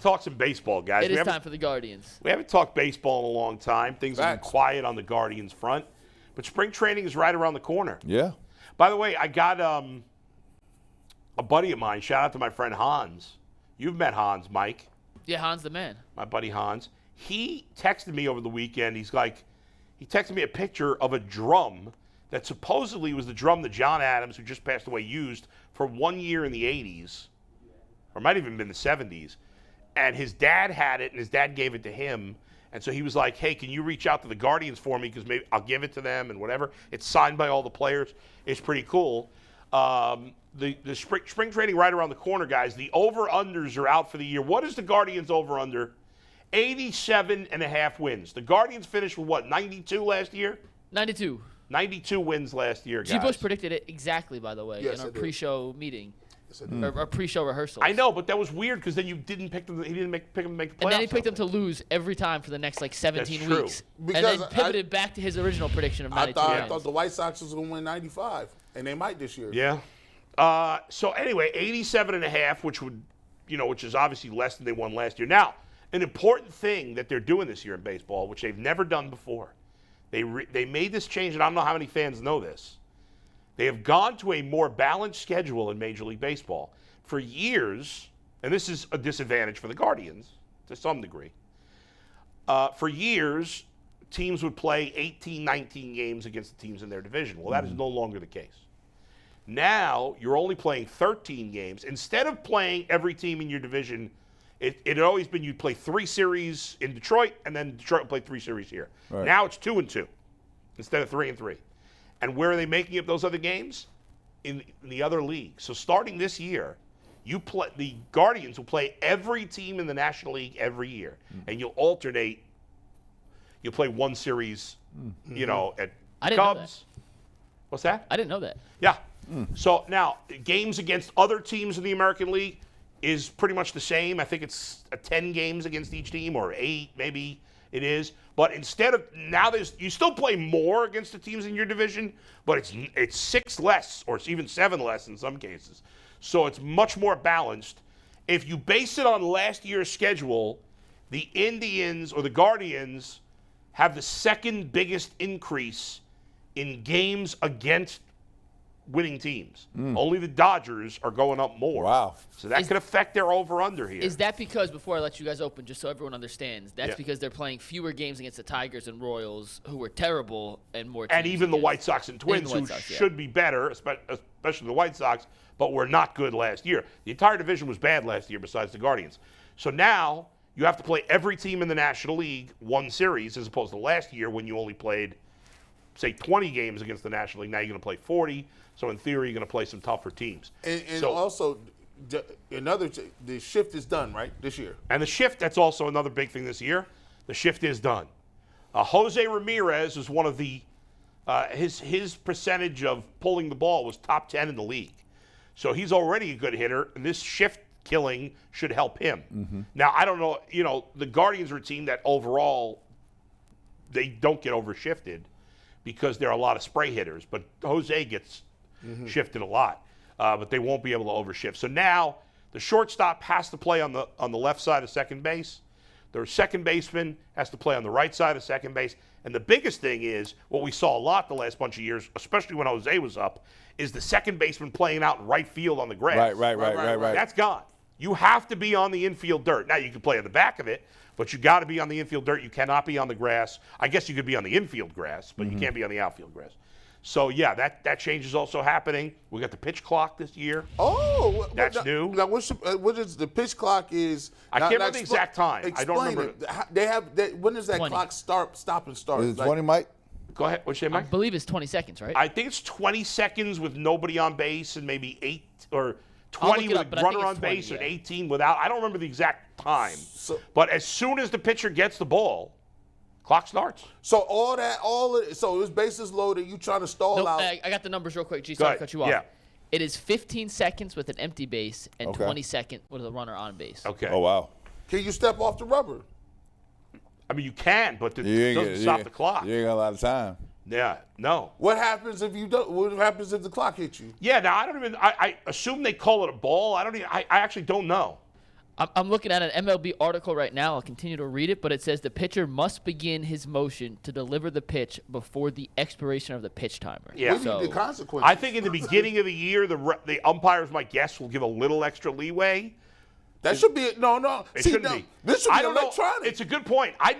Talk some baseball, guys. It is time for the Guardians. We haven't talked baseball in a long time. Things have been quiet on the Guardians front. But spring training is right around the corner. Yeah. By the way, I got a buddy of mine. Shout out to my friend Hans. You've met Hans, Mike. Yeah, Hans the man. My buddy Hans. He texted me over the weekend. He texted me a picture of a drum that supposedly was the drum that John Adams, who just passed away, used for 1 year in the 80s. Or might have even been the 70s. And his dad had it, and his dad gave it to him. And so he was like, hey, can you reach out to the Guardians for me? Because maybe I'll give it to them and whatever. It's signed by all the players. It's pretty cool. The spring training right around the corner, guys. The over-unders are out for the year. What is the Guardians over-under? 87.5 wins. The Guardians finished with what, 92 last year? 92. 92 wins last year, guys. G. Bush predicted it exactly, by the way, in our pre-show meeting. Or pre-show rehearsals. I know, but that was weird because then you didn't pick them. He didn't pick them to make the playoffs. And then he picked them to lose every time for the next 17 That's true. weeks. And then pivoted back to his original prediction of 92 I thought the White Sox was going to win 95, and they might this year. Yeah. So anyway, 87.5, which is obviously less than they won last year. Now, an important thing that they're doing this year in baseball, which they've never done before, they made this change, and I don't know how many fans know this. They have gone to a more balanced schedule in Major League Baseball. For years, and this is a disadvantage for the Guardians to some degree, for years, teams would play 18, 19 games against the teams in their division. Well, that is no longer the case. Now, you're only playing 13 games. Instead of playing every team in your division, it had always been you'd play 3 series in Detroit, and then Detroit would play 3 series here. Right. Now it's 2-2 instead of 3-3. And where are they making up those other games? In the other league. So starting this year, the Guardians will play every team in the National League every year, and you'll alternate. You'll play 1 series, at I didn't Cubs. know that. What's that? I didn't know that. Yeah. So now games against other teams in the American League is pretty much the same. I think it's 10 games against each team, or 8 maybe it is. But instead of now, you still play more against the teams in your division, but it's 6 less, or it's even 7 less in some cases. So it's much more balanced. If you base it on last year's schedule, the Indians or the Guardians have the second biggest increase in games against winning teams. Only the Dodgers are going up more. Wow. So that could affect their over-under here. Is that because, before I let you guys open, just so everyone understands, that's because they're playing fewer games against the Tigers and Royals, who were terrible, and more teams and even the White Sox and Twins, who should be better, especially the White Sox, but were not good last year. The entire division was bad last year besides the Guardians. So now you have to play every team in the National League 1 series, as opposed to last year when you only played, say, 20 games against the National League. Now you're going to play 40. So in theory, you're going to play some tougher teams. And also, the shift is done, right, this year? And the shift, that's also another big thing this year. The shift is done. Jose Ramirez is one of the his percentage of pulling the ball was top 10 in the league. So he's already a good hitter, and this shift killing should help him. Now, I don't know, the Guardians are a team that overall they don't get overshifted because there are a lot of spray hitters, but Jose gets shifted a lot, but they won't be able to overshift. So now the shortstop has to play on the left side of second base. The second baseman has to play on the right side of second base. And the biggest thing is what we saw a lot the last bunch of years, especially when Jose was up, is the second baseman playing out in right field on the grass. Right. That's gone. You have to be on the infield dirt. Now you can play on the back of it, but you got to be on the infield dirt. You cannot be on the grass. I guess you could be on the infield grass, but you can't be on the outfield grass. So, yeah, that change is also happening. We got the pitch clock this year. Oh, that's new. Now, what is the pitch clock is? I can't remember the exact time. I don't remember. When does that 20. clock stop and start? Is it 20, Mike? Go ahead. What'd you say, I Mike? believe it's 20 seconds, right? I think it's 20 seconds with nobody on base and maybe 8 or 20 with a runner on base and 18 without. I don't remember the exact time. But as soon as the pitcher gets the ball, clock starts. So so it's bases loaded. You trying to stall out? I got the numbers real quick. G, sorry to cut you off. Yeah. It is 15 seconds with an empty base and 20 seconds with a runner on base. Okay. Oh, wow. Can you step off the rubber? I mean, you can, but it doesn't stop the clock. You ain't got a lot of time. Yeah, no. What happens if you don't? What happens if the clock hits you? Yeah, now I don't even. I assume they call it a ball. I actually don't know. I'm looking at an MLB article right now. I'll continue to read it, but it says the pitcher must begin his motion to deliver the pitch before the expiration of the pitch timer. Yeah. We need the consequences. I think in the beginning of the year, the umpires, my guess, will give a little extra leeway. That should be no. It See, shouldn't no, be. This should I be don't know. electronic. It's a good point. I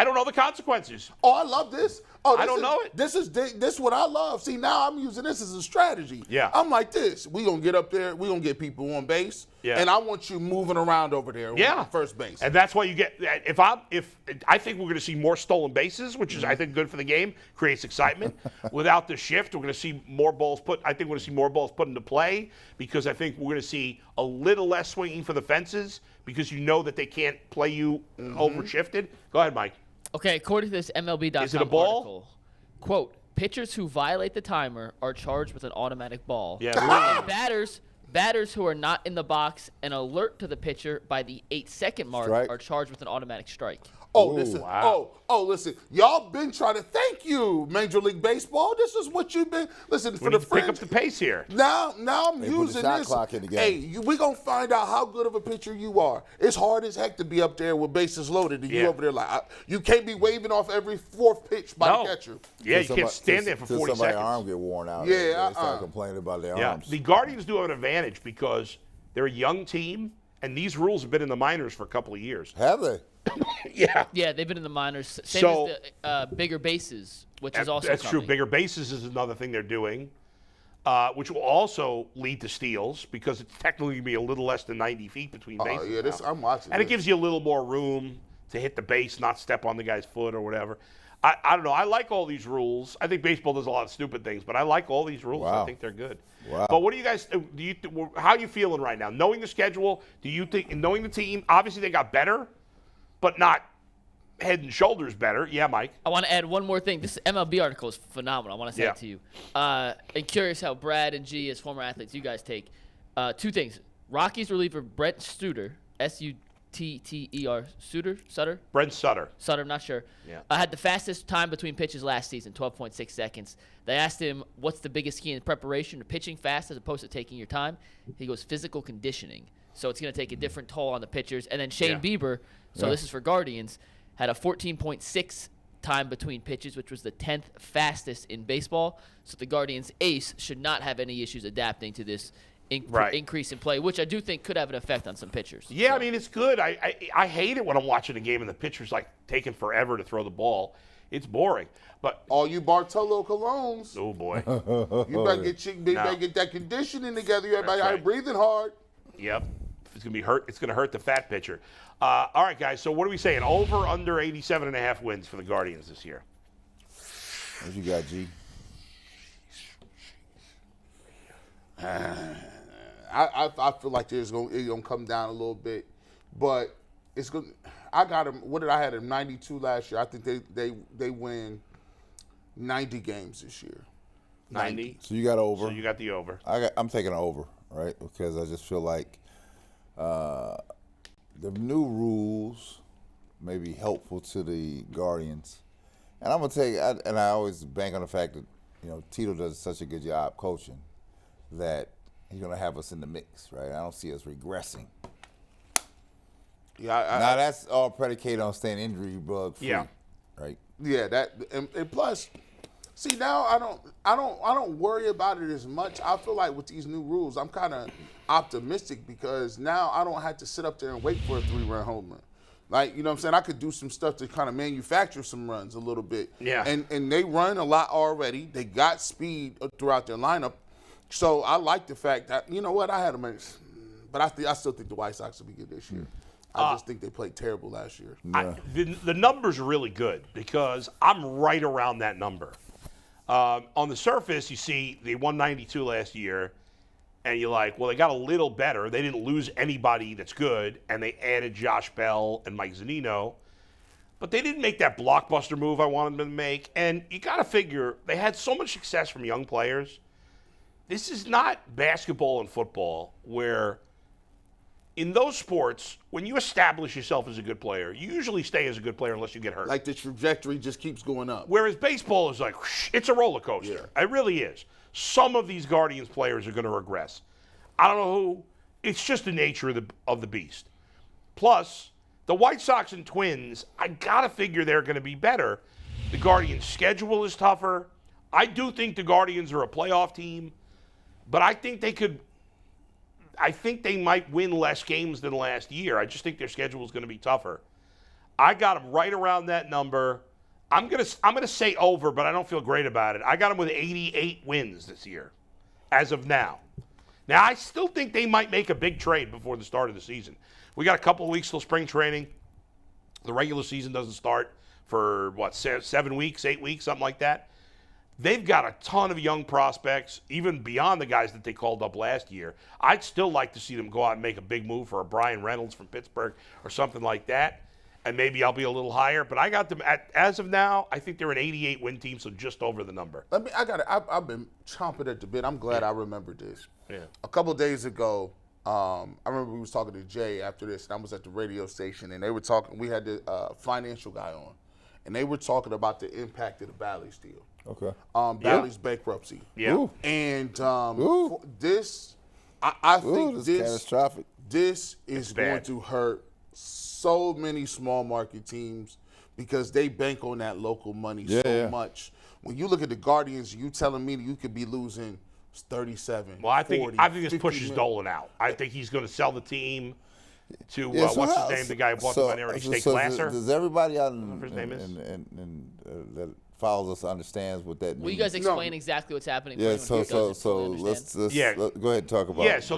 don't know the consequences. Oh, I love this. Oh, I don't know it. This is what I love. See, now I'm using this as a strategy. Yeah. I'm like this. We gonna get up there. We gonna get people on base. Yeah. And I want you moving around over there. Yeah. On first base. And that's why you get. If I think we're going to see more stolen bases, which is I think good for the game, creates excitement. Without the shift, we're going to see more balls put. I think we're going to see more balls put into play because I think we're going to see a little less swinging for the fences because you know that they can't play you over shifted. Go ahead, Mike. Okay, according to this MLB.com Is it a ball? article, quote, pitchers who violate the timer are charged with an automatic ball. Yeah. And batters who are not in the box and alert to the pitcher by the 8-second mark Strike. are charged with an automatic strike. Oh, Ooh, listen. wow. Listen. Y'all been trying to thank you, Major League Baseball. This is what you've been. Listen, We for need the to pick up fringe. the pace here. Now I'm They put the using shot this. clock in the game. Hey, we gonna find out how good of a pitcher you are. It's hard as heck to be up there with bases loaded, and you Yeah. over there like you can't be waving off every fourth pitch by No. the catcher. Yeah, you can't stand there for till 40 somebody's seconds. arm get worn out. Yeah, They start complaining about their Yeah, arms. the Guardians do have an advantage because they're a young team, and these rules have been in the minors for a couple of years. Have they? Yeah. Yeah, they've been in the minors. Same So- as the bigger bases, which is also That's true. coming. Bigger bases is another thing they're doing, which will also lead to steals because it's technically going to be a little less than 90 feet between bases. Yeah, this now. I'm watching. And it this. gives you a little more room to hit the base, not step on the guy's foot or whatever. I don't know. I like all these rules. I think baseball does a lot of stupid things, but I like all these rules. I Wow. think they're good. Wow. But what do you guys how are you feeling right now? Knowing the schedule, do you think, knowing the team, obviously they got better, but not head and shoulders better. Yeah, Mike. I want to add one more thing. This MLB article is phenomenal. I want to say Yeah. it to you. And curious how Brad and G, as former athletes, you guys take. Two things. Rockies reliever Brent Sutter, Sutter, Brent Sutter. Sutter, I'm not sure. Yeah. Had the fastest time between pitches last season, 12.6 seconds. They asked him, what's the biggest key in preparation to pitching fast as opposed to taking your time? He goes, physical conditioning. So it's going to take a different toll on the pitchers. And then Shane Bieber, so this is for Guardians, had a 14.6 time between pitches, which was the 10th fastest in baseball. So the Guardians ace should not have any issues adapting to this increase in play, which I do think could have an effect on some pitchers. Yeah, So- I mean, it's good. I hate it when I'm watching a game and the pitcher's like taking forever to throw the ball. It's boring. But all you Bartolo Colognes. oh boy. You better get that conditioning together. You everybody That's out right. breathing hard. Yep. It's gonna be hurt. It's gonna hurt the fat pitcher. All right, guys. So what are we saying? Over, under 87.5 wins for the Guardians this year. What you got, G? I feel like it's gonna come down a little bit, but it's going. I got him. What did I had him 92 last year? I think they win 90 games this year. 90. So you got over. So you got the over. I'm taking an over, right? Because I just feel like the new rules may be helpful to the Guardians, and I'm gonna take. And I always bank on the fact that Tito does such a good job coaching that he's gonna have us in the mix, right? I don't see us regressing. Yeah. Now that's all predicated on staying injury bug free, Yeah. right? Yeah, that and plus, see now I don't worry about it as much. I feel like with these new rules, I'm kind of optimistic because now I don't have to sit up there and wait for a 3-run home run. Like, you know what I'm saying? I could do some stuff to kind of manufacture some runs a little bit. Yeah. And they run a lot already. They got speed throughout their lineup. So I like the fact that, you know what, I had them, but I still think the White Sox will be good this year. I just think they played terrible last year. The numbers are really good because I'm right around that number. On the surface, you see they won 92 last year, and you're like, well, they got a little better. They didn't lose anybody that's good, and they added Josh Bell and Mike Zunino. But they didn't make that blockbuster move I wanted them to make. And you got to figure they had so much success from young players. This is not basketball and football where in those sports, when you establish yourself as a good player, you usually stay as a good player unless you get hurt. Like the trajectory just keeps going up. Whereas baseball is like, it's a roller coaster. It really is. Some of these Guardians players are going to regress. I don't know who. it's just the nature of the beast. Plus, the White Sox and Twins, I got to figure they're going to be better. The Guardians' schedule is tougher. I do think the Guardians are a playoff team, but I think they might win less games than last year. I just think their schedule is going to be tougher. I got them right around that number. I'm gonna say over, but I don't feel great about it. I got them with 88 wins this year, as of now. Now, I still think they might make a big trade before the start of the season. We got a couple of weeks till spring training. The regular season doesn't start for, 7 weeks, 8 weeks, something like that. They've got a ton of young prospects, even beyond the guys that they called up last year. I'd still like to see them go out and make a big move for a Brian Reynolds from Pittsburgh or something like that. And maybe I'll be a little higher. But I got them, as of now, I think they're an 88-win team, so just over the number. I've been chomping at the bit. I'm glad I remembered this. Yeah. A couple of days ago, I remember we was talking to Jay after this, and I was at the radio station, and they were talking. We had the financial guy on, and they were talking about the impact of the Bally's deal. Okay. Bally's bankruptcy. Yeah. Ooh. And Ooh. this, I think this this catastrophic. This is going bad. to hurt so many small market teams because they bank on that local money much. When you look at the Guardians, you telling me that you could be losing 37. Well, I think 40, this 50 pushes million. Dolan out. I think he's going to sell the team to what's his name, the guy who bought the minority stake, Glasser. Does everybody out Whatever his name is. that follows us understands what that means? Will you guys explain exactly what's happening? Yeah, for anyone who doesn't fully understand? let's go ahead and talk about So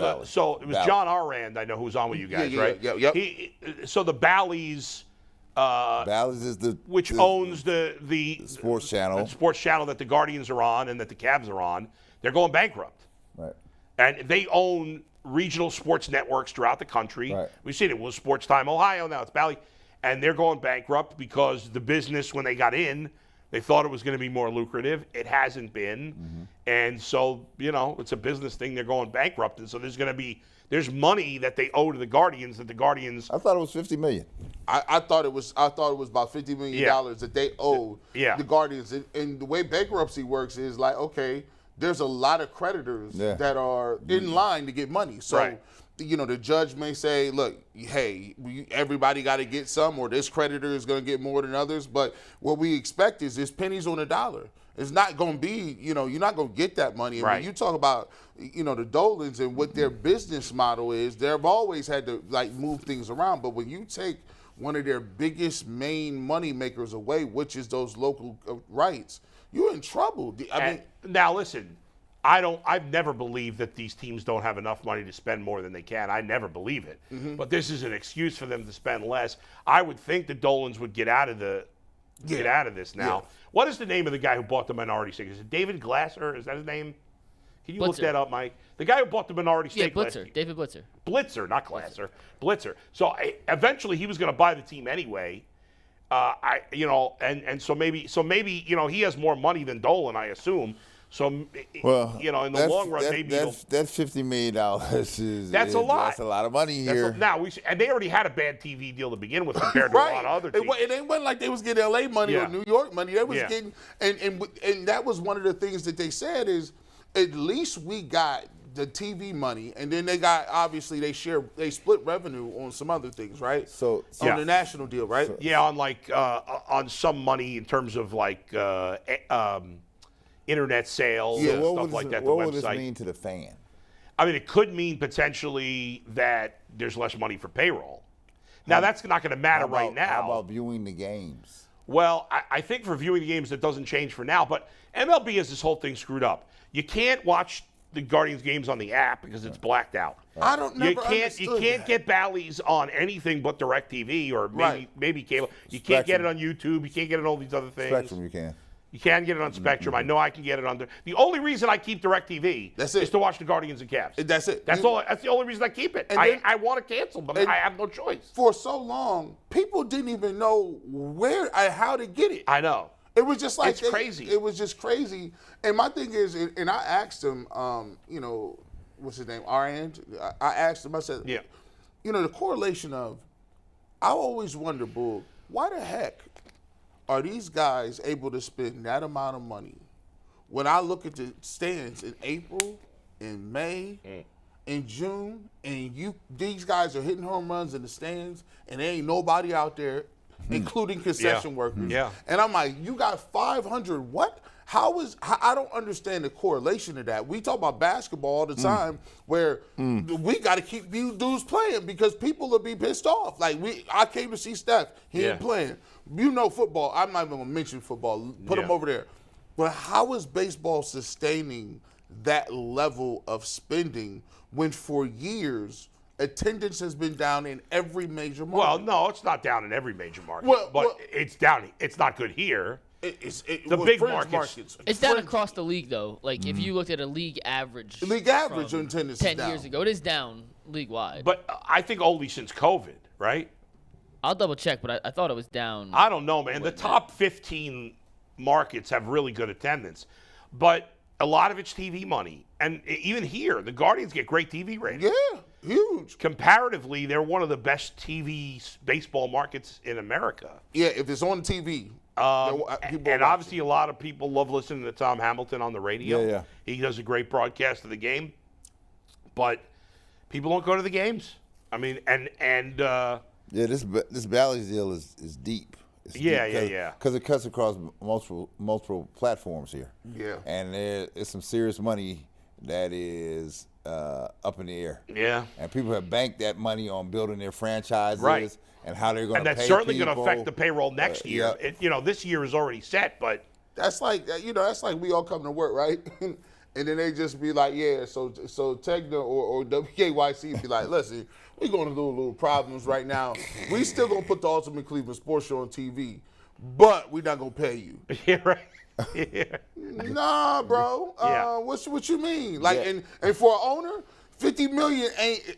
it was Bally. John Arand, I know, who was on with you guys, right? Yeah. So the Bally's, Bally's is which owns the sports channel. the sports channel that the Guardians are on and that the Cavs are on, they're going bankrupt. Right. And they own regional sports networks throughout the country. Right. We've seen it. It was Sports Time Ohio, now it's Bally. And they're going bankrupt because the business, when they got in, they thought it was going to be more lucrative. It hasn't been. Mm-hmm. And so, it's a business thing. They're going bankrupt. And so there's money that they owe to the Guardians that the Guardians. I thought it was $50 million. I thought it was about $50 million that they owed the Guardians. And the way bankruptcy works is like, okay, there's a lot of creditors that are in line to get money. So, the judge may say, look, hey, everybody got to get some, or this creditor is going to get more than others. But what we expect is pennies on a dollar. It's not going to be, you're not going to get that money. And when you talk about, the Dolans and what their business model is, they've always had to, move things around. But when you take one of their biggest main money makers away, which is those local rights, you're in trouble. Now, listen, I've never believed that these teams don't have enough money to spend more than they can. I never believe it. Mm-hmm. But this is an excuse for them to spend less. I would think the Dolans would get out of this now. Yeah. What is the name of the guy who bought the minority stake? Is it David Glasser? Is that his name? Can you look Blitzer. that up, Mike? The guy who bought the minority stake. Blitzer. David Blitzer. Blitzer, not Glasser. Blitzer. So eventually he was going to buy the team anyway. So maybe he has more money than Dolan, I assume. So in the long run, maybe that's $50 million. That's a lot. That's a lot of money here. And they already had a bad TV deal to begin with compared to a lot of other teams. And it wasn't like they was getting LA money or New York money. They was getting, and that was one of the things that they said is, at least we got the TV money, and then they got, obviously they split revenue on some other things, right? So on the national deal, right? On some money in terms of internet sales and stuff like that. What would this mean to the fan? I mean, it could mean potentially that there's less money for payroll. Now, that's not going to matter right now. How about viewing the games? Well, I think for viewing the games, it doesn't change for now. But MLB has this whole thing screwed up. You can't watch the Guardians games on the app because it's blacked out. I don't know. You can't get Bally's on anything but DirecTV or maybe cable. You can't get it on YouTube. You can't get it on all these other things. Spectrum, you can. You can get it on Spectrum. I know I can get it on the only reason I keep DirecTV is to watch the Guardians and Cavs. That's it. That's the only reason I keep it. I want to cancel, but I have no choice. For so long, people didn't even know how to get it. I know. It was just like it's crazy. It was just crazy. And my thing is, and I asked him, what's his name, Arand? I asked him. I said, the correlation of, I always wonder, Bull, why the heck are these guys able to spend that amount of money when I look at the stands in April, in May, in June, and these guys are hitting home runs in the stands, and there ain't nobody out there, including concession workers. Yeah. And I'm like, you got 500 what? I don't understand the correlation to that. We talk about basketball all the time where we got to keep these dudes playing because people will be pissed off. Like, I came to see Steph. He ain't playing. You know football. I'm not even going to mention football. Put him over there. But how is baseball sustaining that level of spending when for years attendance has been down in every major market? Well, no, it's not down in every major market, but it's down. It's not good here. The big markets. It's down across the league, though. Like, if you looked at a league average on attendance 10 is down. years ago, it is down league-wide. But I think only since COVID, right? I'll double-check, but I thought it was down. I don't know, man. The top 15 markets have really good attendance. But a lot of it's TV money. And even here, the Guardians get great TV ratings. Yeah, huge. Comparatively, they're one of the best TV baseball markets in America. Yeah, if it's on TV. And obviously, a lot of people love listening to Tom Hamilton on the radio. Yeah. He does a great broadcast of the game. But people don't go to the games. I mean, this Bally's deal is deep. It's Yeah. Because it cuts across multiple platforms here. Yeah. And there's some serious money that is up in the air. Yeah. And people have banked that money on building their franchises. Right. And how they're going to pay And that's certainly going to people. affect the payroll next year. Yeah. This year is already set, but That's like we all come to work, right? And then they just be like, yeah, so Tegna or WKYC be like, listen, we're going through a little problems right now. We still going to put the Ultimate Cleveland Sports Show on TV, but we're not going to pay you. yeah, right. Yeah. Nah, bro. Yeah. What you mean? Like, and for an owner, $50 million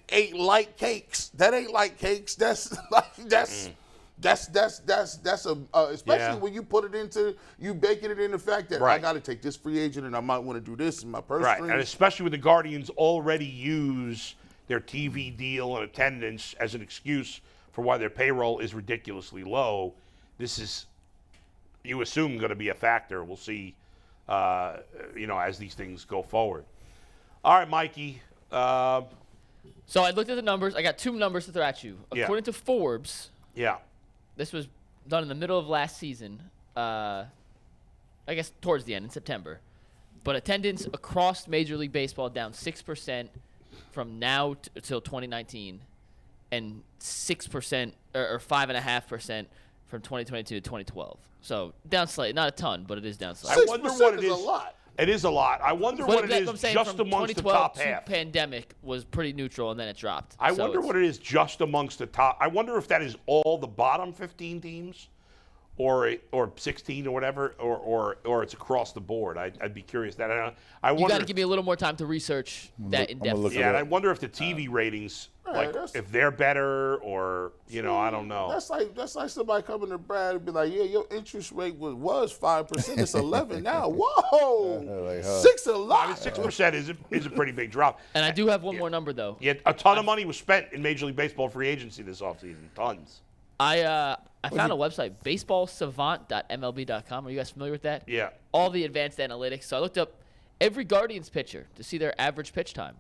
ain't light cakes. That ain't light cakes. That's especially when you put it into, you baking it in the fact that I got to take this free agent and I might want to do this in my purse Right, strings. and especially when the Guardians already use their TV deal and attendance as an excuse for why their payroll is ridiculously low. This is, you assume, going to be a factor. We'll see, as these things go forward. All right, Mikey. So I looked at the numbers. I got two numbers to throw at you. Yeah. According to Forbes, Yeah. this was done in the middle of last season, I guess towards the end, in September. But attendance across Major League Baseball down 6% from now till 2019, and 6% or 5.5% from 2022 to 2012. So down slightly, not a ton, but it is down slightly. I wonder what it is. A lot. It is a lot. I wonder what it is I'm saying just from amongst the 2012 top to half. pandemic was pretty neutral, and then it dropped. I So wonder it's- what it is just amongst the top. I wonder if that is all the bottom 15 teams, or 16 or whatever, or it's across the board. I'd be curious. That I You wonder. got to give me a little more time to research that in depth. Yeah, and I wonder if the TV ratings, if they're better, or I don't know. That's like somebody coming to Brad and be like, yeah, your interest rate was 5%. It's 11 now. Whoa, 6 a lot. I mean, 6% is a pretty big drop. And I do have one more number, though. Yet a ton of money was spent in Major League Baseball free agency this offseason. Tons. I found a website, baseballsavant.mlb.com. Are you guys familiar with that? Yeah. All the advanced analytics. So I looked up every Guardians pitcher to see their average pitch time.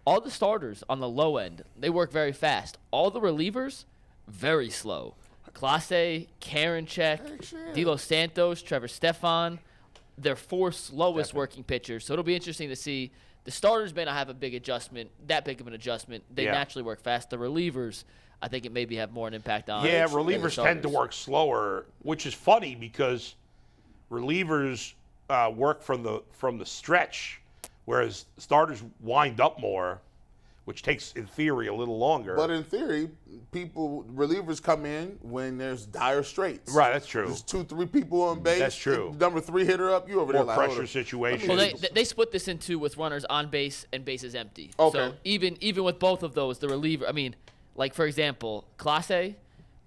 All the starters on the low end, they work very fast. All the relievers, very slow. Clase, Karinchak, De Los Santos, Trevor Stefan, they're four slowest working pitchers. So it'll be interesting to see. The starters may not have a big of an adjustment. They naturally work fast. The relievers, I think it maybe have more an impact on. Yeah, the relievers tend to starters. work slower, which is funny because relievers work from the stretch, whereas starters wind up more, which takes, in theory, a little longer. But in theory, relievers come in when there's dire straits. Right, that's true. There's 2-3 people on base. That's true. Number 3 hitter up, you over there More like, hold pressure up. situation. Well, they split this into with runners on base and bases empty. Okay. So even with both of those, the reliever, I mean, like for example, Clase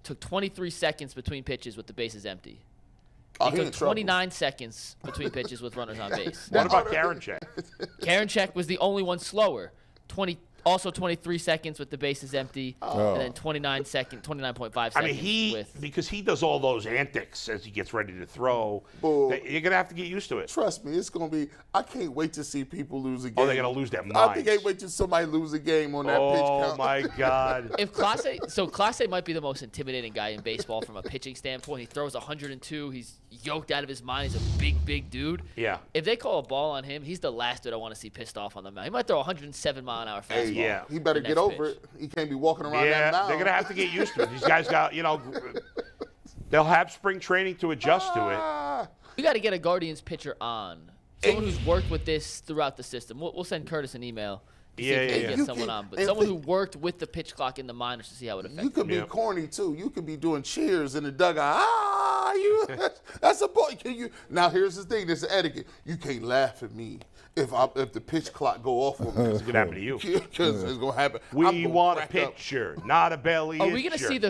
took 23 seconds between pitches with the bases empty. Oh, He he took in trouble. 29 seconds between pitches with runners on base. What about Karinchak? Karinchak was the only one slower. Also 23 seconds with the bases empty, and then 29.5 seconds. I mean, because he does all those antics as he gets ready to throw. You're gonna have to get used to it. Trust me, it's gonna be. I can't wait to see people lose a game. Oh, they're gonna lose their minds. I can't wait till somebody lose a game on that pitch count. Oh my God! If Clase might be the most intimidating guy in baseball from a pitching standpoint. He throws 102. He's yoked out of his mind. He's a big dude. Yeah. If they call a ball on him, he's the last dude I want to see pissed off on the mound. He might throw 107-mile-an-hour fastball. Yeah. He better get over it. He can't be walking around that mound. They're gonna have to get used to it. These guys got, they'll have spring training to adjust to it. We got to get a Guardians pitcher on. Someone who's worked with this throughout the system. We'll send Curtis an email. To see if we can get someone on, but someone who worked with the pitch clock in the minors to see how it affects. You could be corny too. You could be doing cheers in the dugout. That's a ball. Now here's the thing. There's an etiquette. You can't laugh at me if the pitch clock go off on me. It's gonna happen to you. Because it's gonna happen. We want a pitcher, not a belly. Are we gonna see the